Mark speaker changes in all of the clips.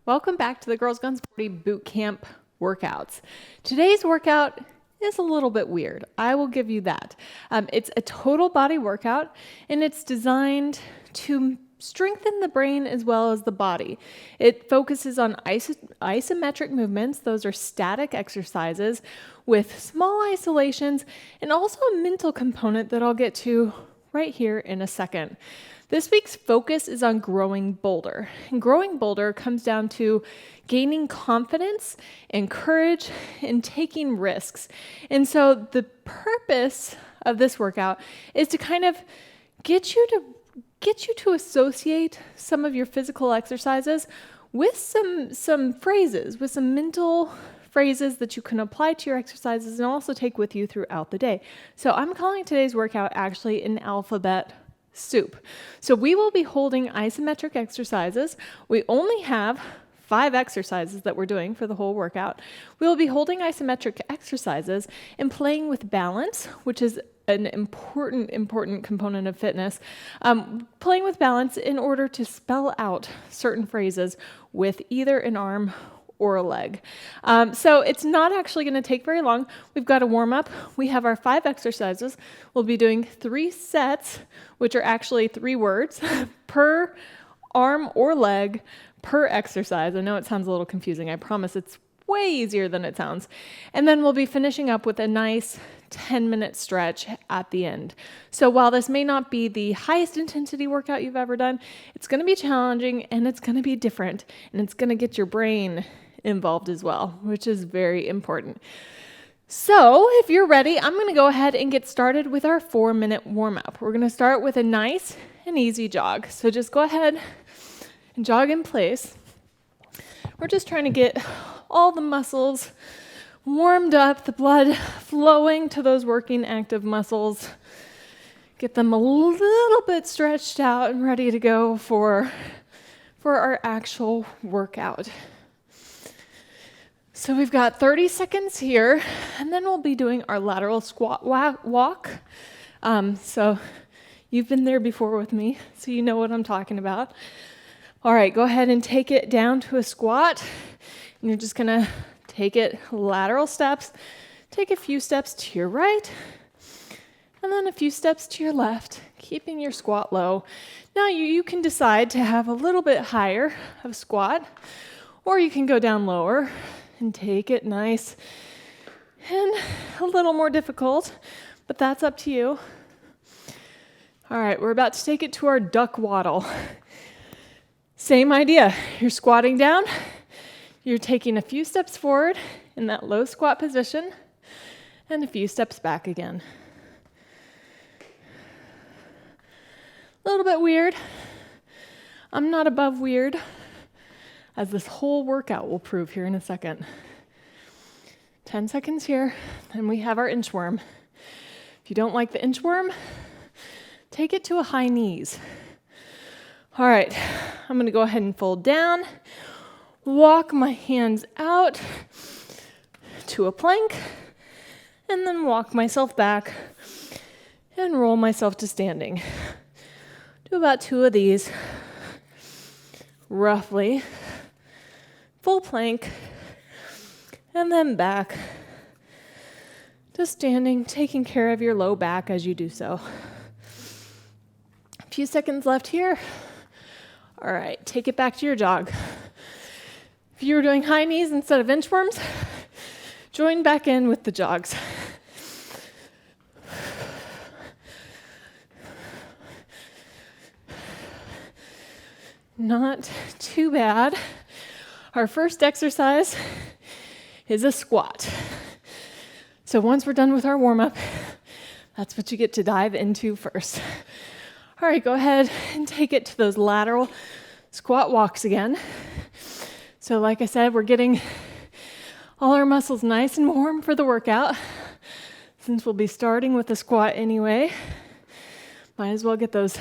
Speaker 1: Welcome back to the Girls Guns Party Boot Camp workouts. Today's workout is a little bit weird. I will give you that. It's a total body workout, and it's designed to strengthen the brain as well as the body. It focuses on isometric movements. Those are static exercises with small isolations and also a mental component that I'll get to right here in a second. This week's focus is on growing bolder. And growing bolder comes down to gaining confidence and courage and taking risks. And so the purpose of this workout is to kind of get you to associate some of your physical exercises with some phrases, with some mental phrases that you can apply to your exercises and also take with you throughout the day. So I'm calling today's workout actually an alphabet soup. So we will be holding isometric exercises. We only have 5 exercises that we're doing for the whole workout. We will be holding isometric exercises and playing with balance, which is an important component of fitness. Playing with balance in order to spell out certain phrases with either an arm or a leg. So it's not actually going to take very long. We've got a warm up. We have our 5 exercises. We'll be doing 3 sets, which are actually 3 words per arm or leg per exercise. I know it sounds a little confusing. I promise it's way easier than it sounds. And then we'll be finishing up with a nice 10-minute stretch at the end. So while this may not be the highest intensity workout you've ever done, it's going to be challenging and it's going to be different and it's going to get your brain involved as well, which is very important. So if you're ready, I'm going to go ahead and get started with our 4-minute warm-up. We're going to start with a nice and easy jog. So just go ahead and jog in place. We're just trying to get all the muscles warmed up, the blood flowing to those working active muscles. Get them a little bit stretched out and ready to go for our actual workout. So we've got 30 seconds here, and then we'll be doing our lateral squat walk. So you've been there before with me, so you know what I'm talking about. All right, go ahead and take it down to a squat. And you're just gonna take it lateral steps. Take a few steps to your right, and then a few steps to your left, keeping your squat low. Now you can decide to have a little bit higher of squat, or you can go down lower and take it nice and a little more difficult, but that's up to you. All right, we're about to take it to our duck waddle. Same idea. You're squatting down. You're taking a few steps forward in that low squat position and a few steps back again. A little bit weird. I'm not above weird, as this whole workout will prove here in a second. 10 seconds here, and we have our inchworm. If you don't like the inchworm, take it to a high knees. All right, I'm going to go ahead and fold down, walk my hands out to a plank, and then walk myself back and roll myself to standing. Do about 2 of these, roughly. Full plank, and then back to standing, taking care of your low back as you do so. A few seconds left here. All right, take it back to your jog. If you were doing high knees instead of inchworms, join back in with the jogs. Not too bad. Our first exercise is a squat. So once we're done with our warm-up, that's what you get to dive into first. All right, go ahead and take it to those lateral squat walks again. So like I said, we're getting all our muscles nice and warm for the workout. Since we'll be starting with a squat anyway, might as well get those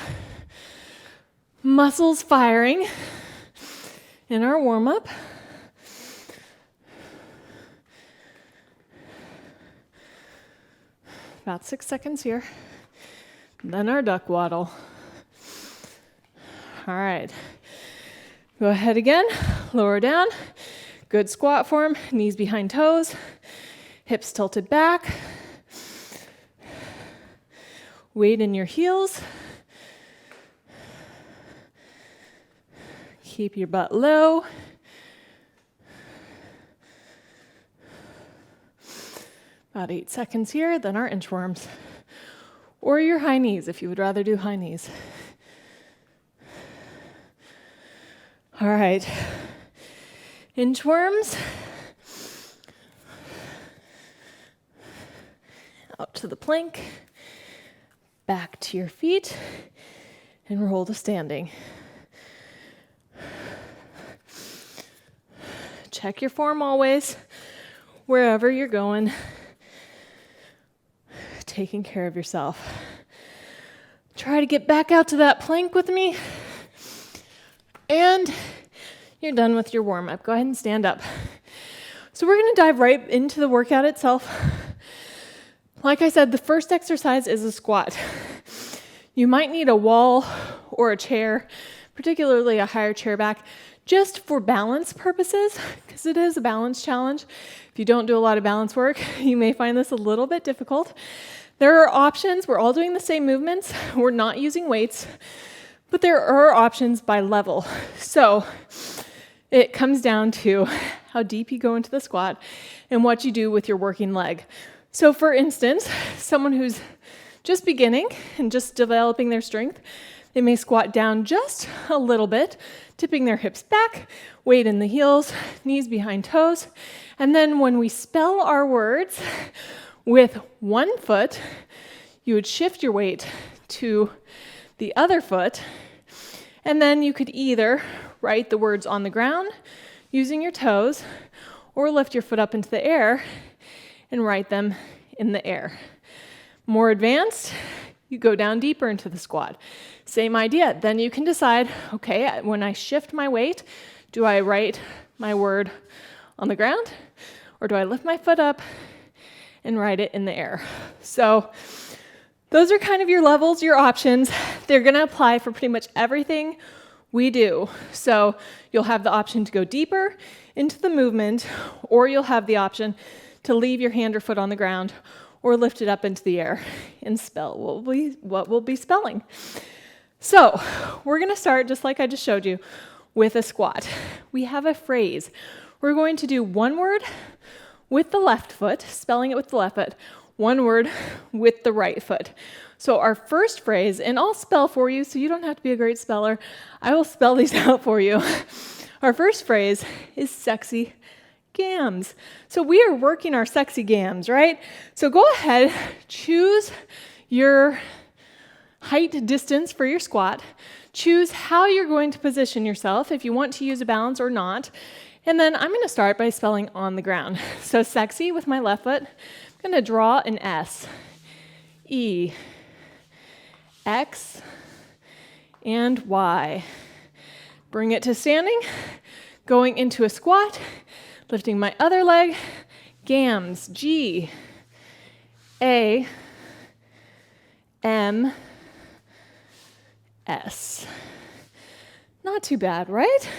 Speaker 1: muscles firing in our warm-up. About 6 seconds here. Then our duck waddle. All right. Go ahead again. lower down. Good squat form, knees behind toes, hips tilted back. Weight in your heels. Keep your butt low. About 8 seconds here, then our inchworms. Or your high knees if you would rather do high knees. All right, inchworms. Out to the plank, back to your feet, and roll to standing. Check your form always, wherever you're going, taking care of yourself. Try to get back out to that plank with me. And you're done with your warm-up. Go ahead and stand up. So we're going to dive right into the workout itself. Like I said, the first exercise is a squat. You might need a wall or a chair, particularly a higher chair back, just for balance purposes, because it is a balance challenge. If you don't do a lot of balance work, you may find this a little bit difficult. There are options. We're all doing the same movements. We're not using weights. But there are options by level. So it comes down to how deep you go into the squat and what you do with your working leg. So for instance, someone who's just beginning and just developing their strength, they may squat down just a little bit, tipping their hips back, weight in the heels, knees behind toes. And then when we spell our words with one foot, you would shift your weight to the other foot, and then you could either write the words on the ground using your toes or lift your foot up into the air and write them in the air. More advanced, you go down deeper into the squat. Same idea. Then you can decide, okay, when I shift my weight, do I write my word on the ground or do I lift my foot up and write it in the air? So those are kind of your levels, your options. They're going to apply for pretty much everything we do. So you'll have the option to go deeper into the movement, or you'll have the option to leave your hand or foot on the ground or lift it up into the air and spell what we'll be spelling. So we're going to start, just like I just showed you, with a squat. We have a phrase. We're going to do one word with the left foot, spelling it with the left foot, one word with the right foot. So our first phrase, and I'll spell for you so you don't have to be a great speller. I will spell these out for you. Our first phrase is sexy gams. So we are working our sexy gams, right? So go ahead, choose your height distance for your squat. Choose how you're going to position yourself, if you want to use a balance or not. And then I'm going to start by spelling on the ground. So sexy with my left foot. I'm going to draw an S, E, X, and Y. Bring it to standing, going into a squat, lifting my other leg, gams, G, A, M, S. Not too bad, right?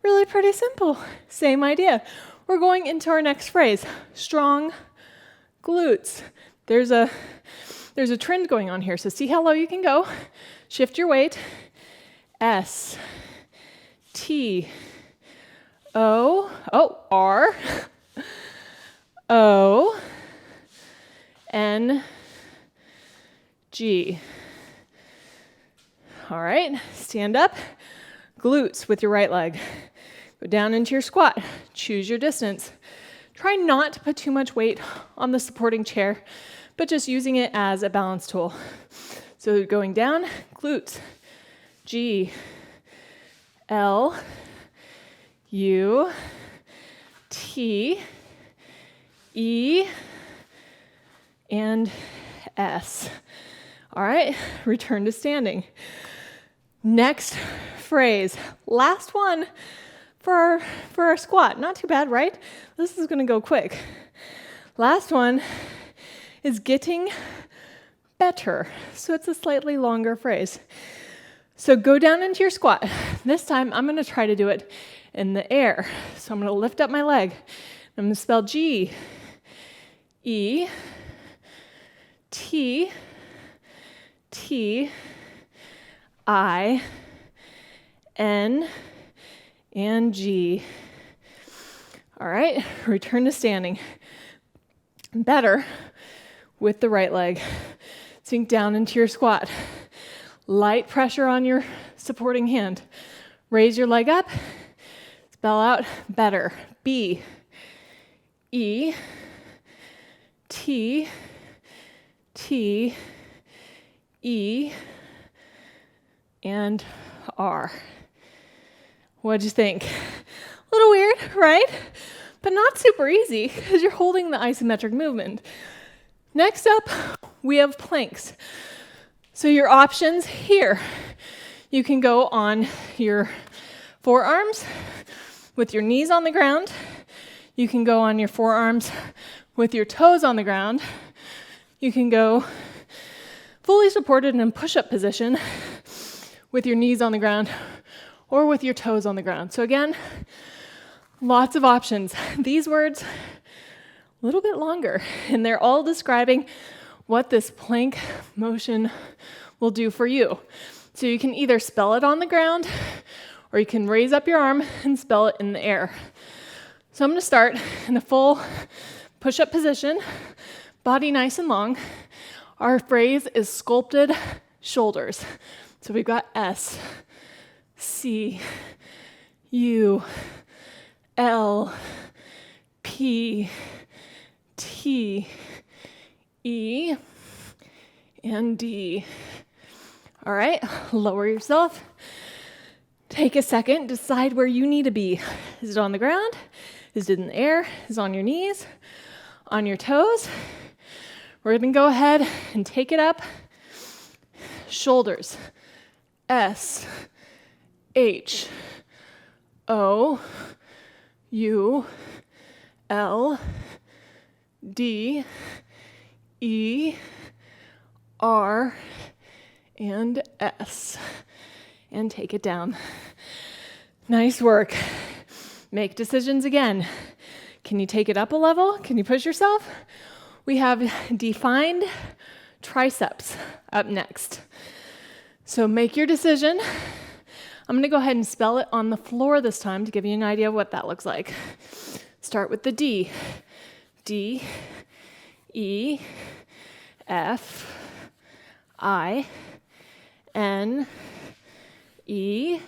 Speaker 1: Really pretty simple. Same idea. We're going into our next phrase, strong glutes. There's a trend going on here, so see how low you can go. Shift your weight. S, T, O, R, O, N, G. All right, stand up. Glutes with your right leg. Go down into your squat. Choose your distance. Try not to put too much weight on the supporting chair, but just using it as a balance tool. So going down, glutes. G, L, U, T, E, and S. All right, return to standing. Next phrase, last one for our squat. Not too bad, right? This is going to go quick. Last one is getting better. So it's a slightly longer phrase. So go down into your squat. This time I'm going to try to do it in the air. So I'm going to lift up my leg. I'm going to spell G, E, T, T, I, N, and G. All right, return to standing. Better with the right leg. Sink down into your squat. Light pressure on your supporting hand. Raise your leg up. Spell out better. B, E, T, T, E, and R. What'd you think? A little weird, right? But not super easy because you're holding the isometric movement. Next up, we have planks. So your options here, you can go on your forearms with your knees on the ground. You can go on your forearms with your toes on the ground. You can go fully supported in push-up position with your knees on the ground or with your toes on the ground. So again, lots of options. These words, a little bit longer, and they're all describing what this plank motion will do for you. So you can either spell it on the ground or you can raise up your arm and spell it in the air. So I'm going to start in a full push-up position, body nice and long. Our phrase is sculpted shoulders. So we've got S, C, U, L, P, T, E, and D. All right, lower yourself. Take a second, decide where you need to be. Is it on the ground? Is it in the air? Is it on your knees? On your toes? We're gonna go ahead and take it up. Shoulders. S, H, O, U, L, D, E, R, and S. And take it down. Nice work. Make decisions again. Can you take it up a level? Can you push yourself? We have defined triceps up next. So make your decision. I'm going to go ahead and spell it on the floor this time to give you an idea of what that looks like. Start with the D. D, E, F, I, N, E,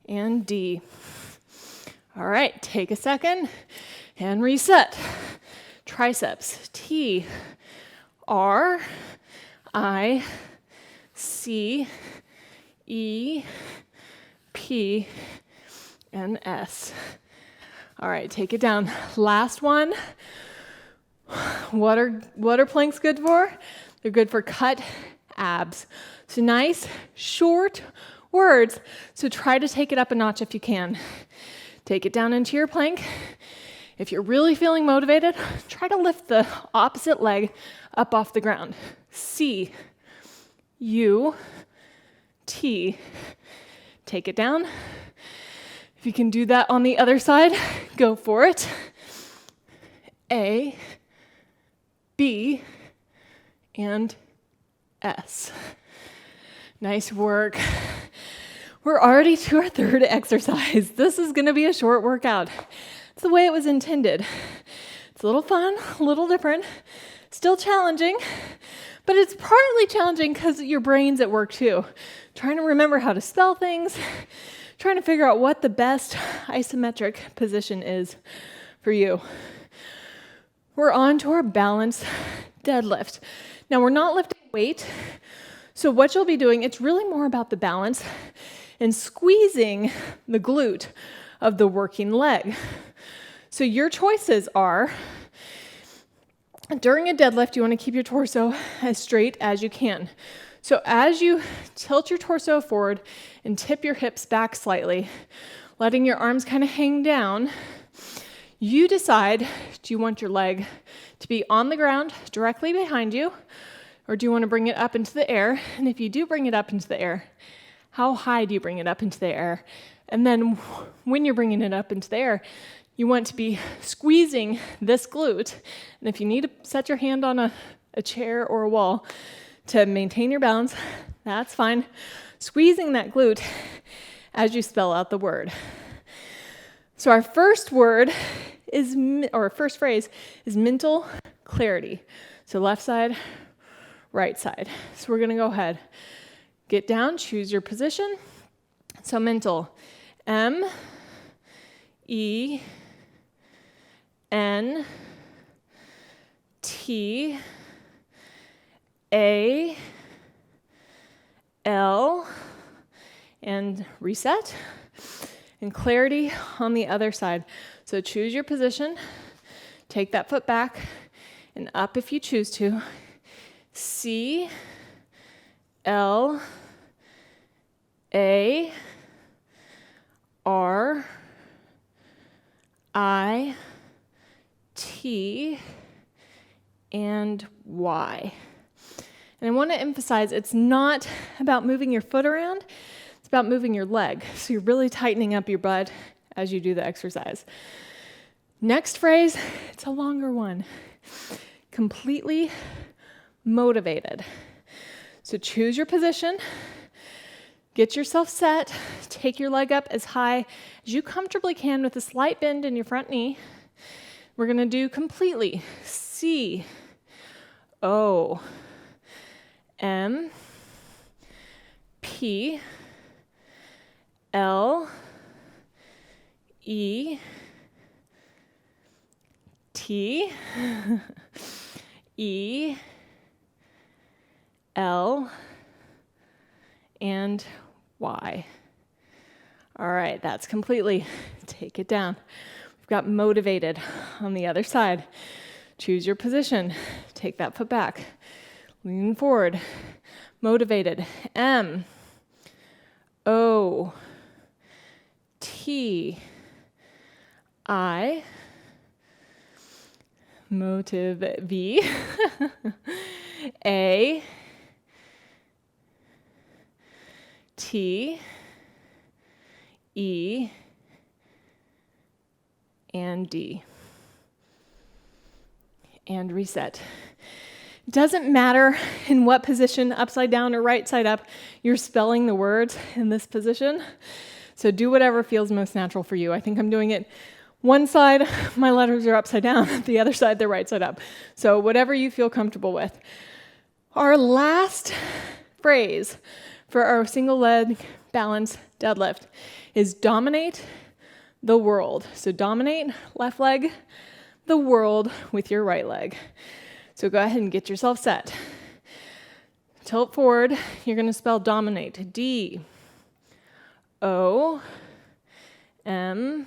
Speaker 1: and D. All right, take a second and reset. Triceps, T, R, I, C, E, P, and S. All right, take it down. Last one. What are planks good for? They're good for cut abs. So nice, short words. So try to take it up a notch if you can. Take it down into your plank. If you're really feeling motivated, try to lift the opposite leg up off the ground. C, U, T. Take it down. If you can do that on the other side, go for it. A, B, and S. Nice work. We're already to our third exercise. This is going to be a short workout. It's the way it was intended. It's a little fun, a little different, still challenging, but it's partly challenging because your brain's at work too. Trying to remember how to spell things, trying to figure out what the best isometric position is for you. We're on to our balanced deadlift. Now we're not lifting weight, so what you'll be doing, it's really more about the balance and squeezing the glute of the working leg. So your choices are, during a deadlift, you want to keep your torso as straight as you can. So as you tilt your torso forward and tip your hips back slightly, letting your arms kind of hang down, you decide, do you want your leg to be on the ground directly behind you, or do you want to bring it up into the air? And if you do bring it up into the air, How high do you bring it up into the air? And then when you're bringing it up into the air, you want to be squeezing this glute. And if you need to set your hand on a chair or a wall to maintain your balance, that's fine. Squeezing that glute as you spell out the word. So our first word is, or first phrase is mental clarity. So left side, right side. So we're going to go ahead. Get down, choose your position. So mental, M, E, N, T, A, L, and reset. And clarity on the other side. So choose your position, take that foot back and up if you choose to. C, L, A, R, I, T, and Y. And I want to emphasize it's not about moving your foot around, it's about moving your leg. So you're really tightening up your butt as you do the exercise. Next phrase, it's a longer one. Completely motivated. So choose your position, get yourself set, take your leg up as high as you comfortably can with a slight bend in your front knee. We're going to do completely. C, O, M, P, L, E, T, E, L, and Y. All right, that's completely. Take it down. We've got motivated on the other side. Choose your position. Take that foot back. Lean forward. Motivated. M, O, T, I, motive V, A, T, E, and D. And reset. It doesn't matter in what position, upside down or right side up, you're spelling the words in this position. So do whatever feels most natural for you. I think I'm doing it one side, my letters are upside down, the other side, they're right side up. So whatever you feel comfortable with. Our last phrase for our single leg balance deadlift is dominate the world. So dominate, left leg, the world with your right leg. So go ahead and get yourself set. Tilt forward, you're going to spell dominate. D, O, M,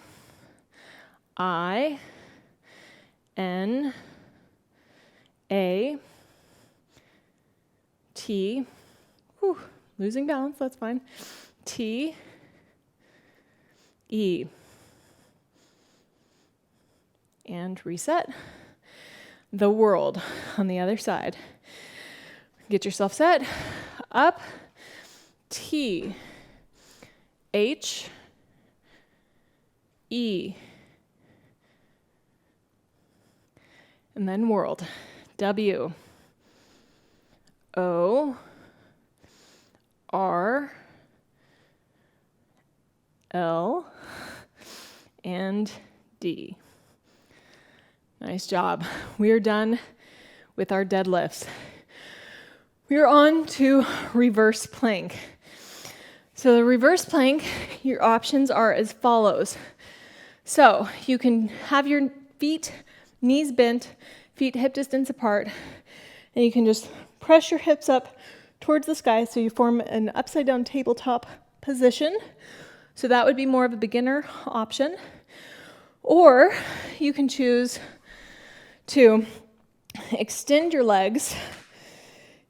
Speaker 1: I, N, A, T, losing balance, that's fine, T, E, and reset. The world on the other side. Get yourself set, up, T, H, E, and then world. W, O, R, L, and D. Nice job. We are done with our deadlifts. We are on to reverse plank. So the reverse plank, your options are as follows. So you can have your feet, knees bent, feet hip distance apart, and you can just press your hips up towards the sky so you form an upside down tabletop position. So that would be more of a beginner option. Or you can choose to extend your legs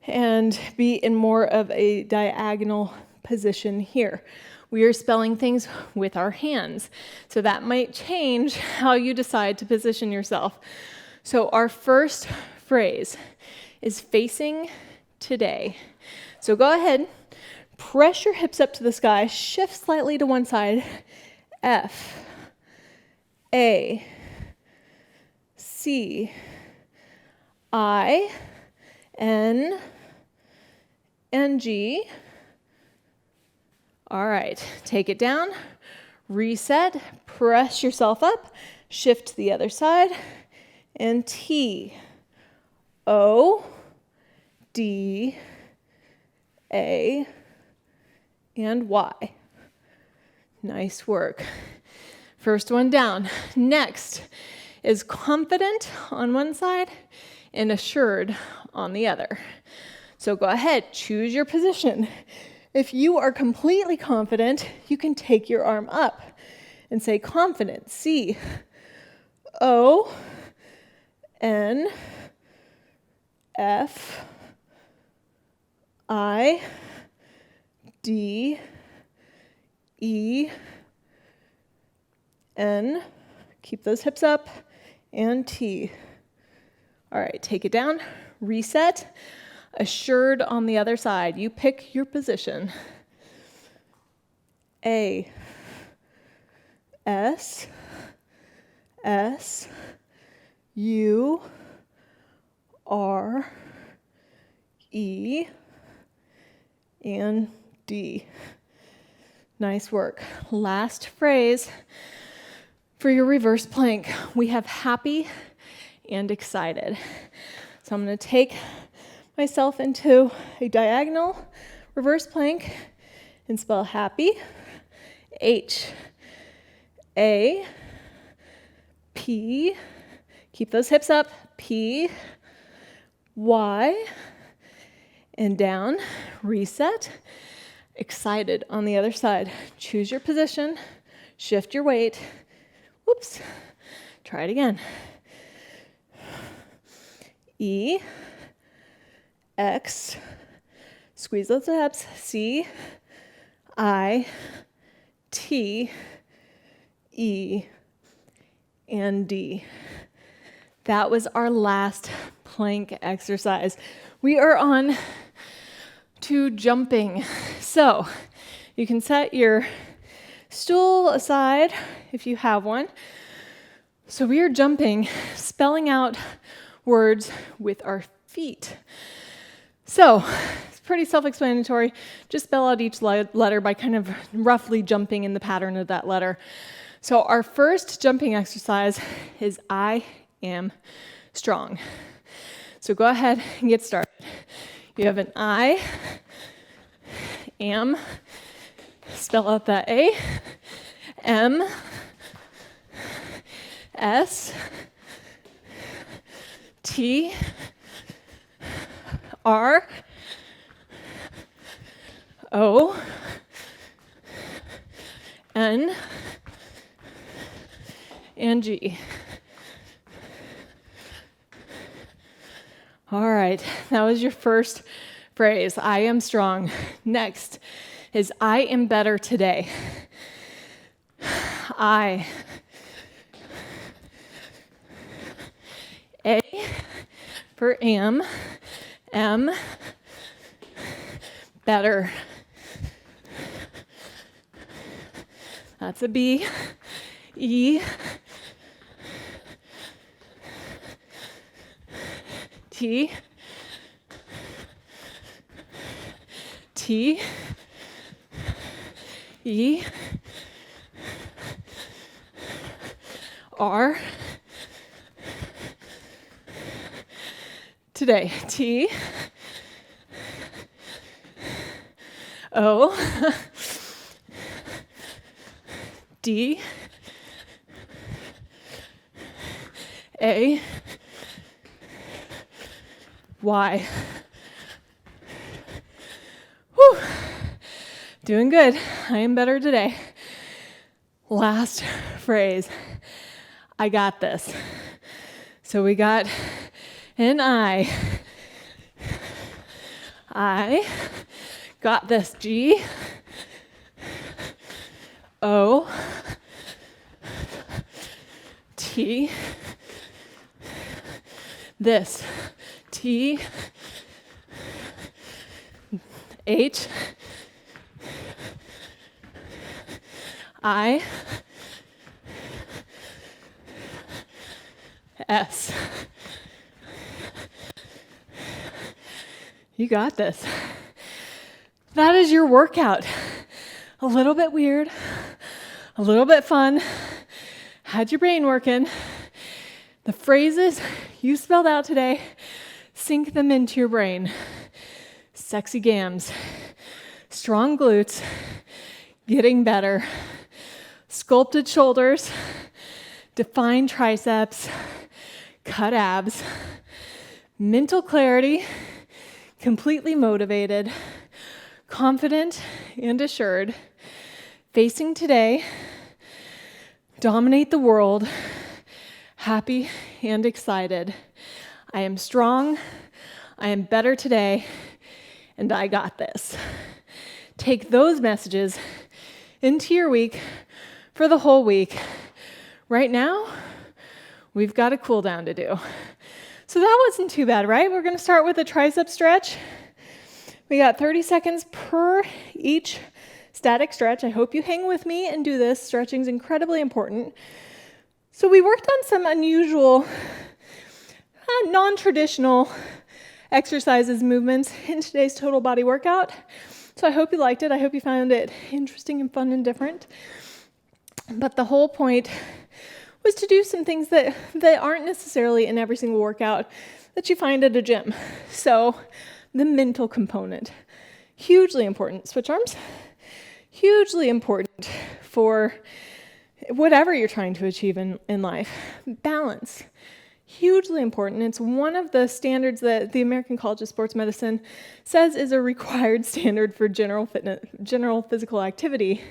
Speaker 1: and be in more of a diagonal position here. We are spelling things with our hands, so that might change how you decide to position yourself. So our first phrase is facing today. So go ahead, Press your hips up to the sky, shift slightly to one side. F, A, C, I, N, and G. All right, take it down, reset, press yourself up, shift to the other side, and T, O, D, A, and Y. Nice work. First one down. Next is confident on one side and assured on the other. So go ahead, choose your position. If you are completely confident, you can take your arm up and say confident. C, O, N, F, I, D, E, N, keep those hips up, and T. All right, take it down, reset, assured on the other side. You pick your position. A, S, S, U, R, E, and D. Nice work. Last phrase for your reverse plank. We have happy and excited. So I'm going to take myself into a diagonal reverse plank and spell happy. H, A, P, keep those hips up, P, Y, and down, reset, excited on the other side. Choose your position, shift your weight, whoops, try it again. E, X, squeeze those abs, C, I, T, E, and D. That was our last plank exercise. We are on to jumping. So you can set your stool aside if you have one. So we are jumping, spelling out words with our feet. So it's pretty self-explanatory. Just spell out each letter by kind of roughly jumping in the pattern of that letter. So our first jumping exercise is I am strong. So go ahead and get started. You have an I, am, spell out that A, M, S, T, R, O, N, and G. All right, that was your first phrase, I am strong. Next is I am better today. I, A for am, M, better. That's a B, E, T, T, E, R, today, T, O, D, A, Y. Whew. Doing good. I am better today. Last phrase. I got this. So we got an I got this. G, O, T, this. T, H, I, S. You got this. That is your workout. A little bit weird, a little bit fun. Had your brain working. The phrases you spelled out today, sink them into your brain. Sexy gams, strong glutes, getting better, sculpted shoulders, defined triceps, cut abs, mental clarity, completely motivated, confident and assured, facing today, dominate the world, happy and excited. I am strong, I am better today, and I got this. Take those messages into your week for the whole week. Right now, we've got a cool down to do. So that wasn't too bad, right? We're going to start with a tricep stretch. We got 30 seconds per each static stretch. I hope you hang with me and do this. Stretching is incredibly important. So we worked on some unusual, non-traditional exercises, movements in today's total body workout. So I hope you liked it. I hope you found it interesting and fun and different. But the whole point was to do some things that aren't necessarily in every single workout that you find at a gym. So the mental component, hugely important. Switch arms, hugely important for whatever you're trying to achieve in life. Balance, hugely important. It's one of the standards that the American College of Sports Medicine says is a required standard for general physical activity.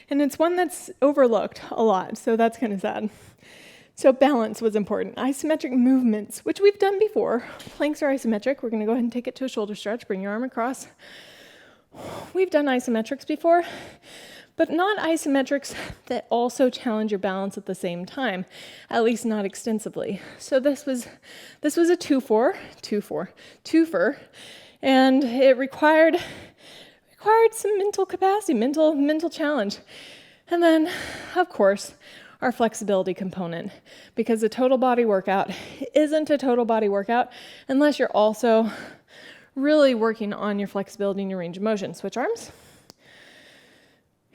Speaker 1: And it's one that's overlooked a lot, so that's kind of sad. So balance was important. Isometric movements, which we've done before. Planks are isometric. We're going to go ahead and take it to a shoulder stretch. Bring your arm across. We've done isometrics before, but not isometrics that also challenge your balance at the same time, at least not extensively. So this was a twofer, and it required some mental capacity, mental challenge. And then, of course, our flexibility component, because a total body workout isn't a total body workout unless you're also really working on your flexibility and your range of motion. Switch arms.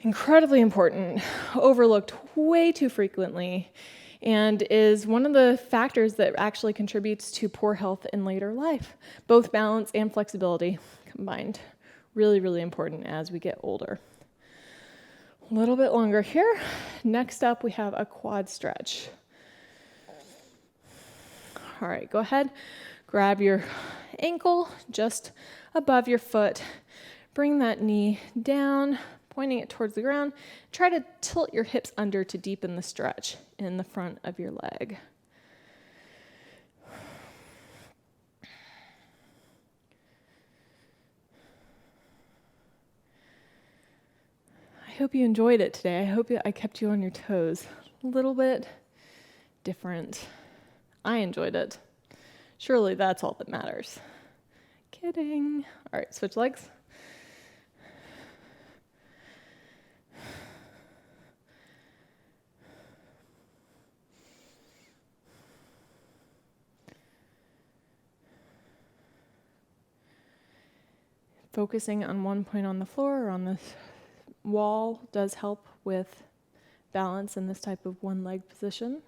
Speaker 1: Incredibly important, overlooked way too frequently, and is one of the factors that actually contributes to poor health in later life. Both balance and flexibility combined. Really, really important as we get older. A little bit longer here. Next up, we have a quad stretch. All right, go ahead, grab your ankle just above your foot. Bring that knee down, pointing it towards the ground. Try to tilt your hips under to deepen the stretch in the front of your leg. I hope you enjoyed it today. I hope I kept you on your toes. A little bit different. I enjoyed it. Surely that's all that matters. Kidding. All right, switch legs. Focusing on one point on the floor or on the wall does help with balance in this type of one leg position.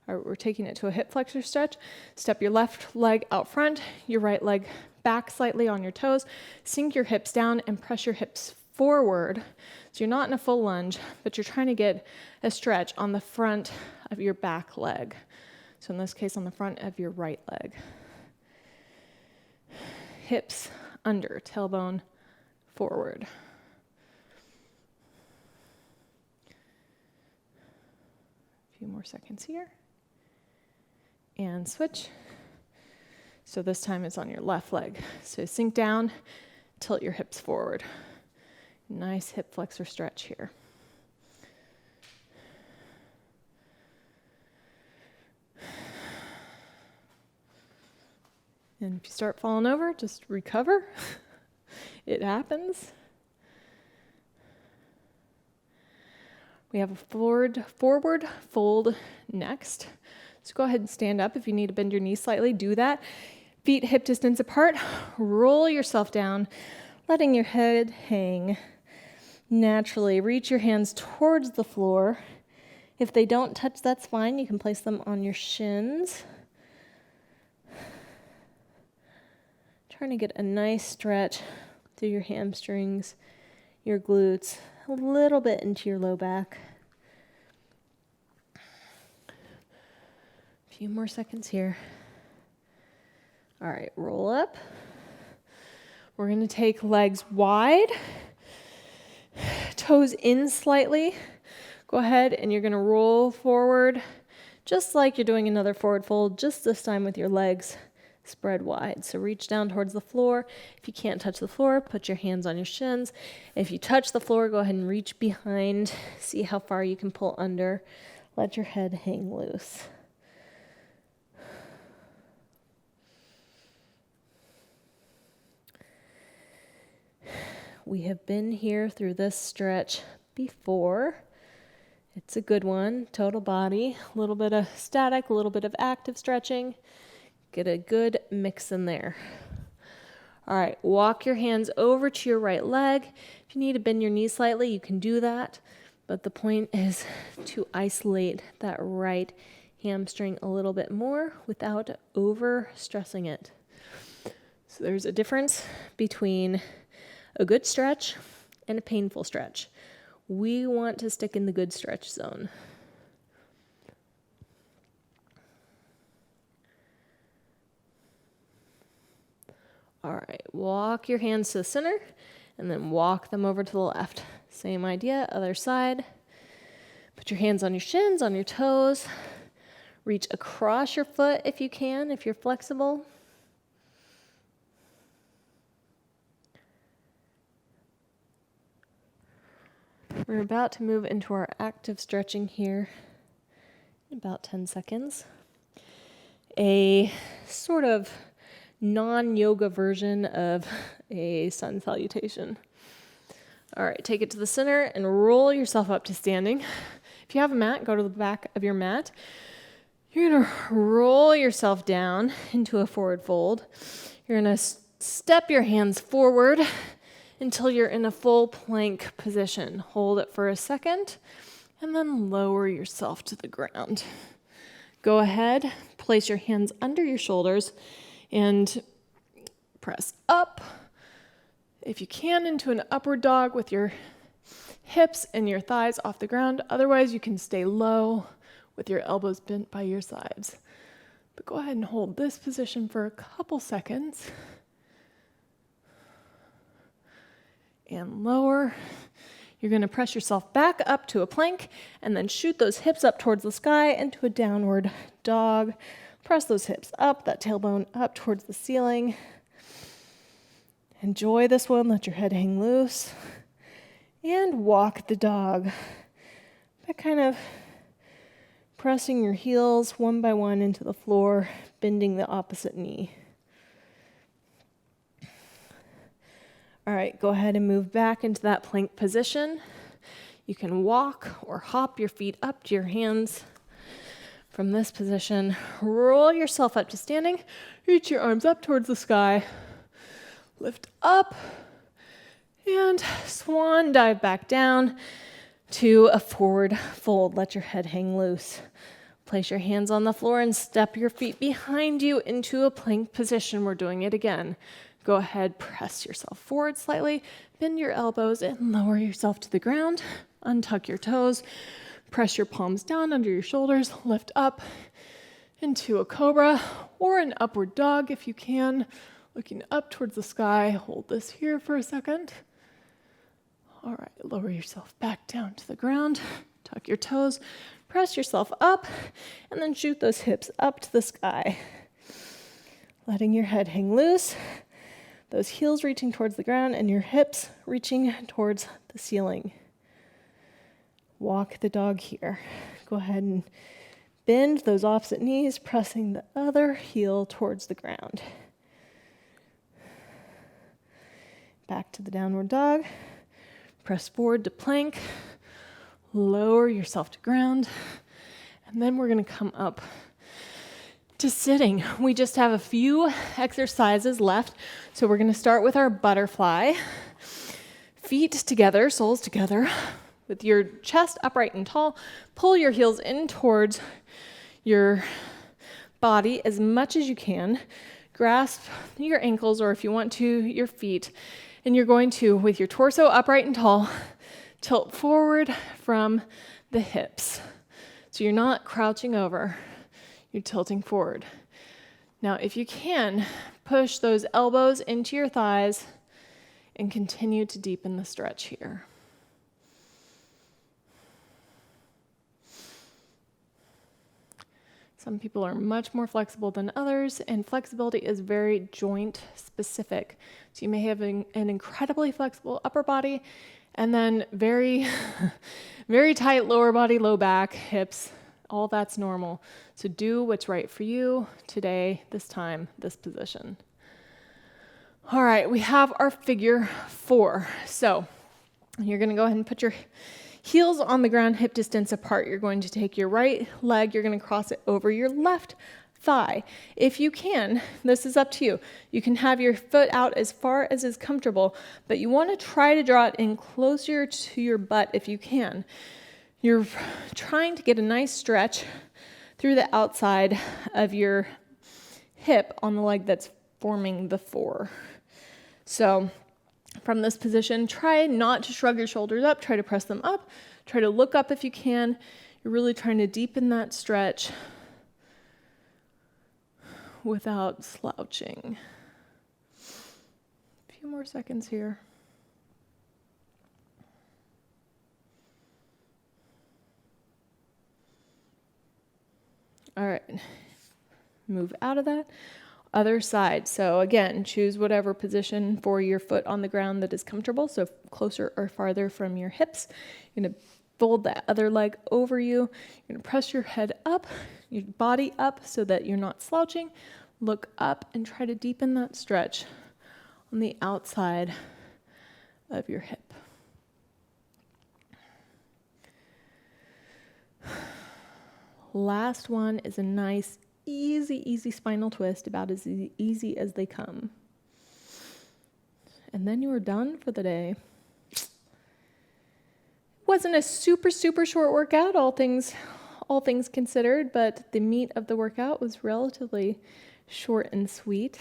Speaker 1: All right, we're taking it to a hip flexor stretch. Step your left leg out front, your right leg back slightly on your toes. Sink your hips down and press your hips forward. So you're not in a full lunge, but you're trying to get a stretch on the front of your back leg. So in this case, on the front of your right leg. Hips under, tailbone forward. A few more seconds here. And switch. So this time it's on your left leg. So sink down, tilt your hips forward. Nice hip flexor stretch here. And if you start falling over, just recover. It happens. We have a forward fold next. So go ahead and stand up. If you need to bend your knees slightly, do that. Feet hip distance apart. Roll yourself down, letting your head hang naturally. Reach your hands towards the floor. If they don't touch, that's fine. You can place them on your shins. Trying to get a nice stretch through your hamstrings, your glutes, a little bit into your low back. A few more seconds here. All right, roll up. We're going to take legs wide, toes in slightly. Go ahead and you're going to roll forward just like you're doing another forward fold, just this time with your legs spread wide. So reach down towards the floor. If you can't touch the floor, put your hands on your shins. If you touch the floor, go ahead and reach behind. See how far you can pull under. Let your head hang loose. We have been here through this stretch before. It's a good one. Total body, a little bit of static, a little bit of active stretching. Get a good mix in there. All right, walk your hands over to your right leg. If you need to bend your knees slightly, you can do that. But the point is to isolate that right hamstring a little bit more without over stressing it. So there's a difference between a good stretch and a painful stretch. We want to stick in the good stretch zone. All right, walk your hands to the center and then walk them over to the left. Same idea, other side. Put your hands on your shins, on your toes. Reach across your foot if you can, if you're flexible. We're about to move into our active stretching here in about 10 seconds. A sort of non-yoga version of a sun salutation. All right, take it to the center and roll yourself up to standing. If you have a mat, go to the back of your mat. You're going to roll yourself down into a forward fold. You're going to step your hands forward until you're in a full plank position. Hold it for a second and then lower yourself to the ground. Go ahead, place your hands under your shoulders and press up, if you can, into an upward dog with your hips and your thighs off the ground. Otherwise, you can stay low with your elbows bent by your sides. But go ahead and hold this position for a couple seconds. And lower. You're going to press yourself back up to a plank and then shoot those hips up towards the sky into a downward dog. Press those hips up, that tailbone up towards the ceiling. Enjoy this one. Let your head hang loose. And walk the dog by kind of pressing your heels one by one into the floor, bending the opposite knee. All right, go ahead and move back into that plank position. You can walk or hop your feet up to your hands. From this position, roll yourself up to standing. Reach your arms up towards the sky. Lift up and swan dive back down to a forward fold. Let your head hang loose. Place your hands on the floor and step your feet behind you into a plank position. We're doing it again. Go ahead, press yourself forward slightly, bend your elbows and lower yourself to the ground. Untuck your toes, press your palms down under your shoulders, lift up into a cobra or an upward dog if you can, looking up towards the sky. Hold this here for a second. All right, lower yourself back down to the ground, tuck your toes, press yourself up, and then shoot those hips up to the sky. Letting your head hang loose. Those heels reaching towards the ground and your hips reaching towards the ceiling. Walk the dog here. Go ahead and bend those opposite knees, pressing the other heel towards the ground. Back to the downward dog. Press forward to plank. Lower yourself to ground. And then we're going to come up to sitting. We just have a few exercises left. So we're going to start with our butterfly. Feet together, soles together, with your chest upright and tall. Pull your heels in towards your body as much as you can. Grasp your ankles, or if you want to, your feet. And you're going to, with your torso upright and tall, tilt forward from the hips. So you're not crouching over, you're tilting forward. Now, if you can, push those elbows into your thighs and continue to deepen the stretch here. Some people are much more flexible than others, and flexibility is very joint specific. So you may have an incredibly flexible upper body, and then very, very tight lower body, low back, hips. All that's normal. So do what's right for you today, this time, this position. All right, we have our figure 4. So you're going to go ahead and put your heels on the ground, hip distance apart. You're going to take your right leg, you're going to cross it over your left thigh. If you can, this is up to you. You can have your foot out as far as is comfortable, but you want to try to draw it in closer to your butt if you can. You're trying to get a nice stretch through the outside of your hip on the leg that's forming the 4. So from this position, try not to shrug your shoulders up, try to press them up, try to look up if you can. You're really trying to deepen that stretch without slouching. A few more seconds here. All right, move out of that. Other side. So again, choose whatever position for your foot on the ground that is comfortable. So closer or farther from your hips. You're going to fold that other leg over you. You're going to press your head up, your body up so that you're not slouching. Look up and try to deepen that stretch on the outside of your hip. Last one is a nice, easy spinal twist, about as easy as they come. And then you are done for the day. Wasn't a super short workout, all things considered, but the meat of the workout was relatively short and sweet,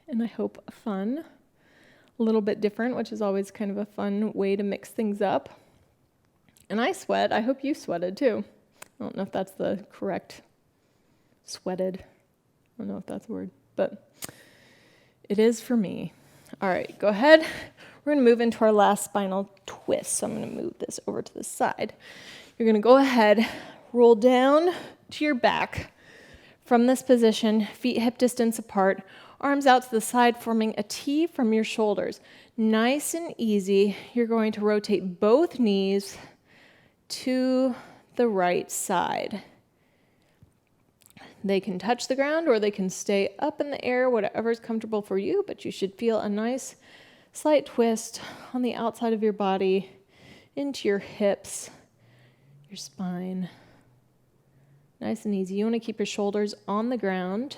Speaker 1: and I hope fun. A little bit different, which is always kind of a fun way to mix things up. And I sweat. I hope you sweated too. I don't know if that's the correct sweated. I don't know if that's a word, but it is for me. All right, go ahead. We're going to move into our last spinal twist. So I'm going to move this over to the side. You're going to go ahead, roll down to your back from this position, feet hip distance apart, arms out to the side, forming a T from your shoulders. Nice and easy. You're going to rotate both knees to the right side. They can touch the ground or they can stay up in the air, whatever is comfortable for you, but you should feel a nice slight twist on the outside of your body into your hips, your spine. Nice and easy. You want to keep your shoulders on the ground.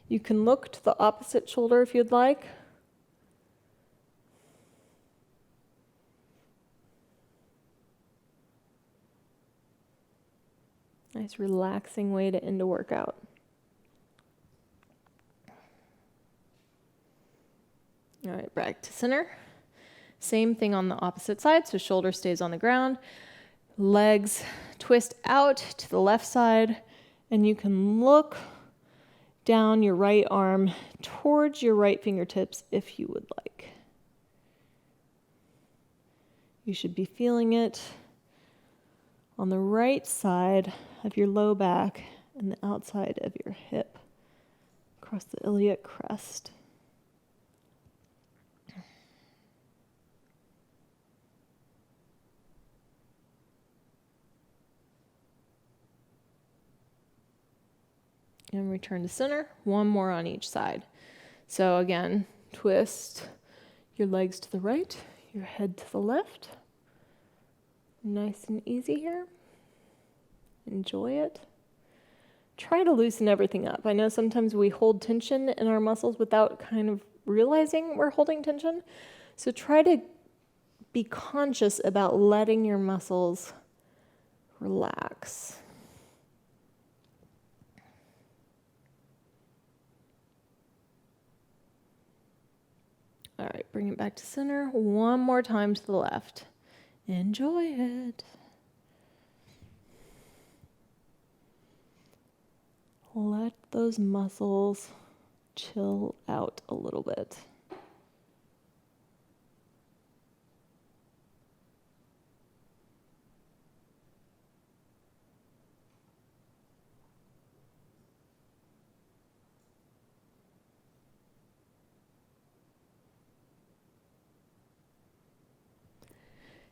Speaker 1: You can look to the opposite shoulder if you'd like. Nice relaxing way to end a workout. All right, back to center. Same thing on the opposite side, so shoulder stays on the ground. Legs twist out to the left side, and you can look down your right arm towards your right fingertips if you would like. You should be feeling it on the right side of your low back and the outside of your hip, across the iliac crest. And return to center, one more on each side. So again, twist your legs to the right, your head to the left. Nice and easy here. Enjoy it. Try to loosen everything up. I know sometimes we hold tension in our muscles without kind of realizing we're holding tension. So try to be conscious about letting your muscles relax. All right, bring it back to center. One more time to the left. Enjoy it. Let those muscles chill out a little bit.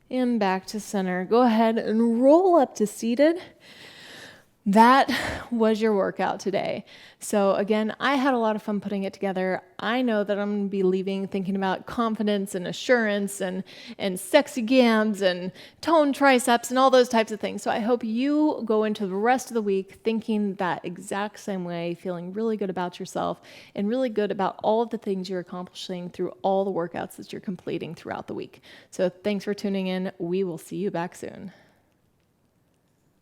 Speaker 1: And back to center. Go ahead and roll up to seated. That was your workout today. So again, I had a lot of fun putting it together. I know that I'm going to be leaving thinking about confidence and assurance and sexy gams and toned triceps and all those types of things. So I hope you go into the rest of the week thinking that exact same way, feeling really good about yourself and really good about all of the things you're accomplishing through all the workouts that you're completing throughout the week. So thanks for tuning in. We will see you back soon.